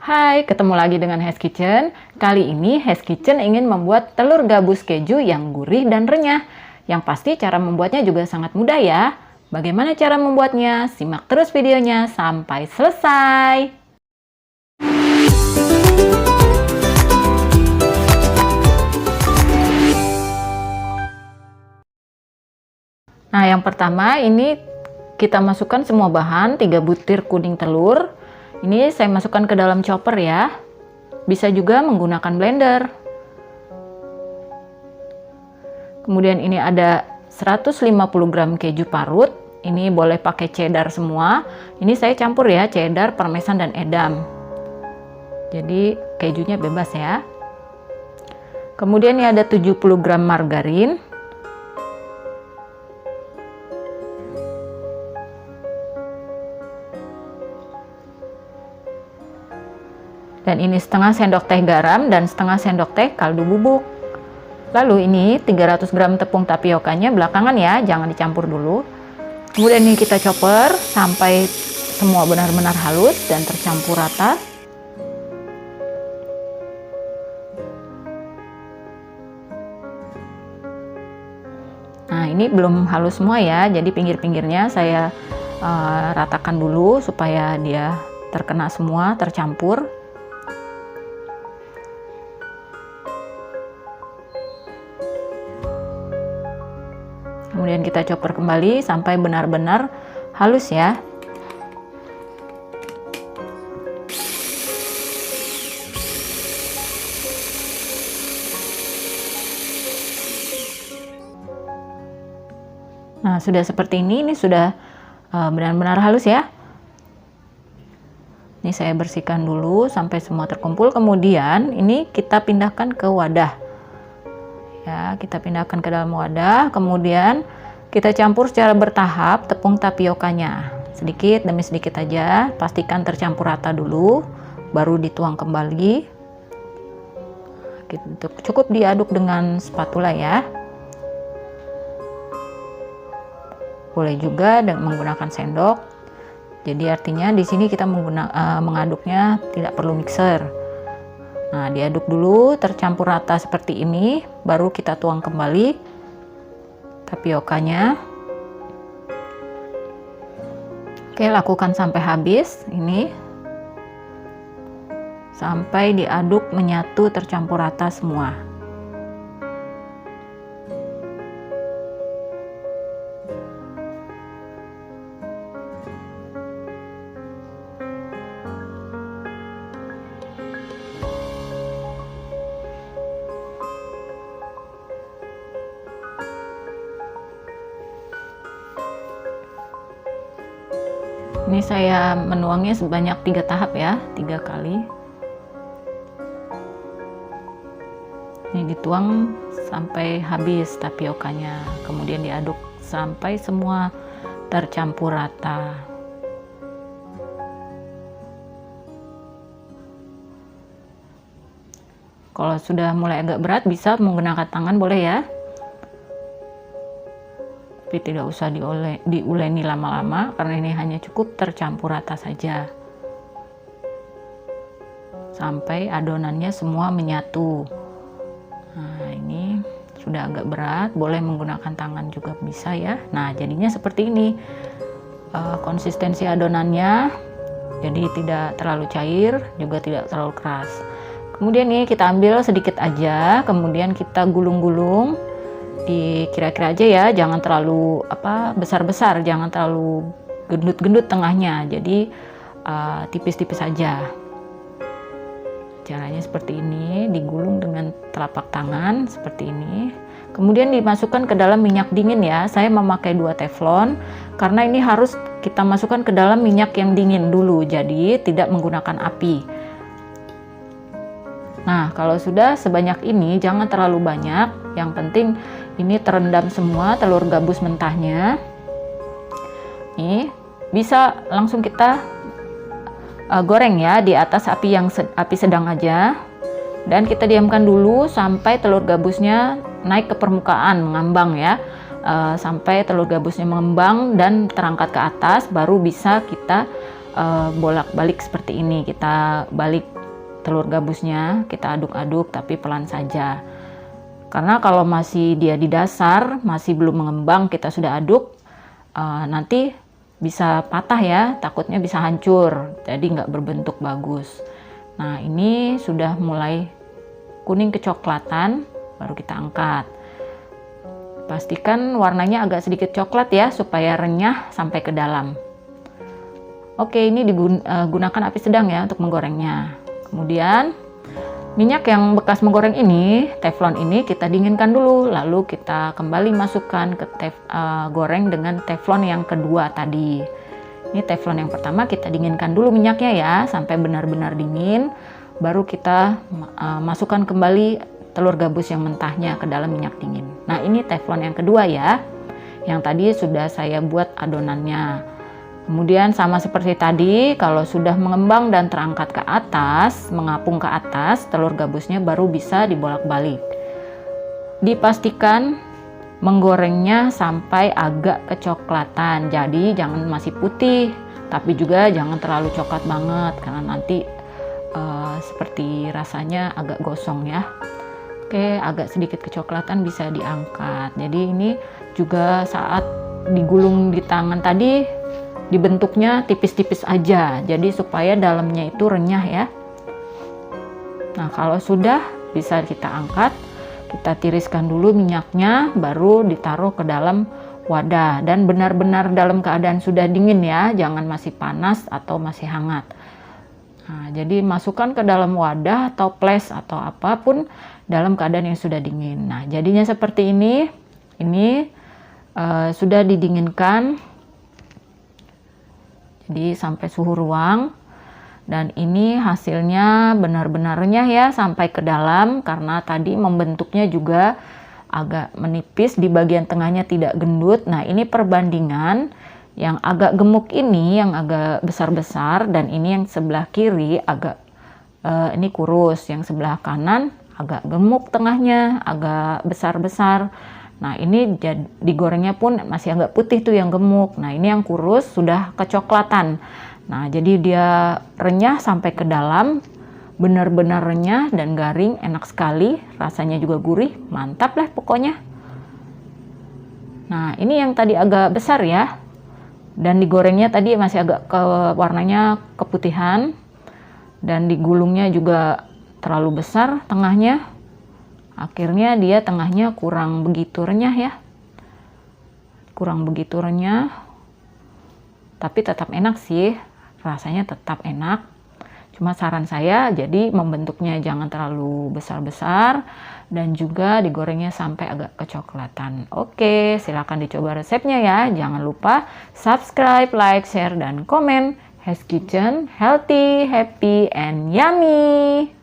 Hai, ketemu lagi dengan Hes Kitchen. Kali ini Hes Kitchen ingin membuat telur gabus keju yang gurih dan renyah. Yang pasti cara membuatnya juga sangat mudah ya. Bagaimana cara membuatnya? Simak terus videonya sampai selesai. Nah, yang pertama ini kita masukkan semua bahan, 3 butir kuning telur. Ini saya masukkan ke dalam chopper ya. Bisa juga menggunakan blender. Kemudian ini ada 150 gram keju parut. Ini boleh pakai cheddar semua. Ini saya campur ya, cheddar, parmesan, dan edam. Jadi kejunya bebas ya. Kemudian ini ada 70 gram margarin. Dan ini setengah sendok teh garam dan setengah sendok teh kaldu bubuk. Lalu ini 300 gram tepung tapiokanya belakangan ya, jangan dicampur dulu. Kemudian ini kita chopper sampai semua benar-benar halus dan tercampur rata. Nah, ini belum halus semua ya, jadi pinggir-pinggirnya saya ratakan dulu supaya dia terkena semua, tercampur. Kemudian kita chopper kembali sampai benar-benar halus ya. Nah, sudah seperti ini sudah benar-benar halus ya. Ini saya bersihkan dulu sampai semua terkumpul. Kemudian ini kita pindahkan ke wadah. Ya, kita pindahkan ke dalam wadah, kemudian kita campur secara bertahap tepung tapiokanya. Sedikit demi sedikit aja, pastikan tercampur rata dulu, baru dituang kembali. Gitu. Cukup diaduk dengan spatula ya. Boleh juga menggunakan sendok. Jadi artinya di sini kita mengaduknya tidak perlu mixer. Nah, diaduk dulu, tercampur rata seperti ini, baru kita tuang kembali tapiokanya. Oke, lakukan sampai habis ini. Sampai diaduk menyatu, tercampur rata semua. Ini saya menuangnya sebanyak 3 tahap ya, 3 kali. Ini dituang sampai habis tapiokanya, kemudian diaduk sampai semua tercampur rata. Kalau sudah mulai agak berat bisa menggunakan tangan boleh ya. Tapi tidak usah diuleni lama-lama karena ini hanya cukup tercampur rata saja sampai adonannya semua menyatu. Nah, ini sudah agak berat, boleh menggunakan tangan juga bisa ya. Nah, jadinya seperti ini konsistensi adonannya, jadi tidak terlalu cair juga tidak terlalu keras. Kemudian nih kita ambil sedikit aja, kemudian kita gulung-gulung kira-kira aja ya, jangan terlalu besar-besar, jangan terlalu gendut-gendut tengahnya, jadi tipis-tipis saja. Caranya seperti ini, digulung dengan telapak tangan seperti ini, kemudian dimasukkan ke dalam minyak dingin ya. Saya memakai 2 teflon karena ini harus kita masukkan ke dalam minyak yang dingin dulu, jadi tidak menggunakan api. Nah, kalau sudah sebanyak ini jangan terlalu banyak, yang penting ini terendam semua telur gabus mentahnya. Nih, bisa langsung kita goreng ya di atas api sedang aja. Dan kita diamkan dulu sampai telur gabusnya naik ke permukaan, mengambang ya. Sampai telur gabusnya mengembang dan terangkat ke atas, baru bisa kita bolak-balik seperti ini. Kita balik telur gabusnya, kita aduk-aduk tapi pelan saja. Karena kalau masih dia di dasar, masih belum mengembang, kita sudah aduk, nanti bisa patah ya, takutnya bisa hancur, jadi nggak berbentuk bagus. Nah, ini sudah mulai kuning kecoklatan, baru kita angkat. Pastikan warnanya agak sedikit coklat ya, supaya renyah sampai ke dalam. Oke, ini digunakan api sedang ya untuk menggorengnya. Kemudian minyak yang bekas menggoreng ini, teflon ini kita dinginkan dulu, lalu kita kembali masukkan ke goreng dengan teflon yang kedua tadi. Ini teflon yang pertama kita dinginkan dulu minyaknya ya, sampai benar-benar dingin, baru kita masukkan kembali telur gabus yang mentahnya ke dalam minyak dingin. Nah, ini teflon yang kedua ya, yang tadi sudah saya buat adonannya. Kemudian sama seperti tadi, kalau sudah mengembang dan terangkat ke atas, mengapung ke atas, telur gabusnya baru bisa dibolak-balik. Dipastikan menggorengnya sampai agak kecoklatan, jadi jangan masih putih, tapi juga jangan terlalu coklat banget, karena nanti seperti rasanya agak gosong ya. Oke, agak sedikit kecoklatan bisa diangkat. Jadi ini juga saat digulung di tangan tadi, dibentuknya tipis-tipis aja, jadi supaya dalamnya itu renyah ya. Nah, kalau sudah bisa kita angkat, kita tiriskan dulu minyaknya, baru ditaruh ke dalam wadah, dan benar-benar dalam keadaan sudah dingin ya, jangan masih panas atau masih hangat. Nah, jadi masukkan ke dalam wadah atau ples atau apapun dalam keadaan yang sudah dingin. Nah, jadinya seperti ini. Ini sudah didinginkan, jadi sampai suhu ruang, dan ini hasilnya benar-benar renyah ya sampai ke dalam, karena tadi membentuknya juga agak menipis, di bagian tengahnya tidak gendut. Nah, ini perbandingan yang agak gemuk ini yang agak besar-besar, dan ini yang sebelah kiri agak ini kurus, yang sebelah kanan agak gemuk, tengahnya agak besar-besar. Nah, ini digorengnya pun masih agak putih tuh yang gemuk. Nah, ini yang kurus sudah kecoklatan. Nah, jadi dia renyah sampai ke dalam, benar-benar renyah dan garing, enak sekali. Rasanya juga gurih, mantap lah pokoknya. Nah, ini yang tadi agak besar ya. Dan digorengnya tadi masih agak warnanya keputihan. Dan digulungnya juga terlalu besar tengahnya. Akhirnya dia tengahnya kurang begitu renyah ya, kurang begitu renyah, tapi tetap enak sih, rasanya tetap enak. Cuma saran saya, jadi membentuknya jangan terlalu besar-besar, dan juga digorengnya sampai agak kecoklatan. Oke, silakan dicoba resepnya ya. Jangan lupa subscribe, like, share, dan komen. Hes Kitchen, healthy, happy, and yummy.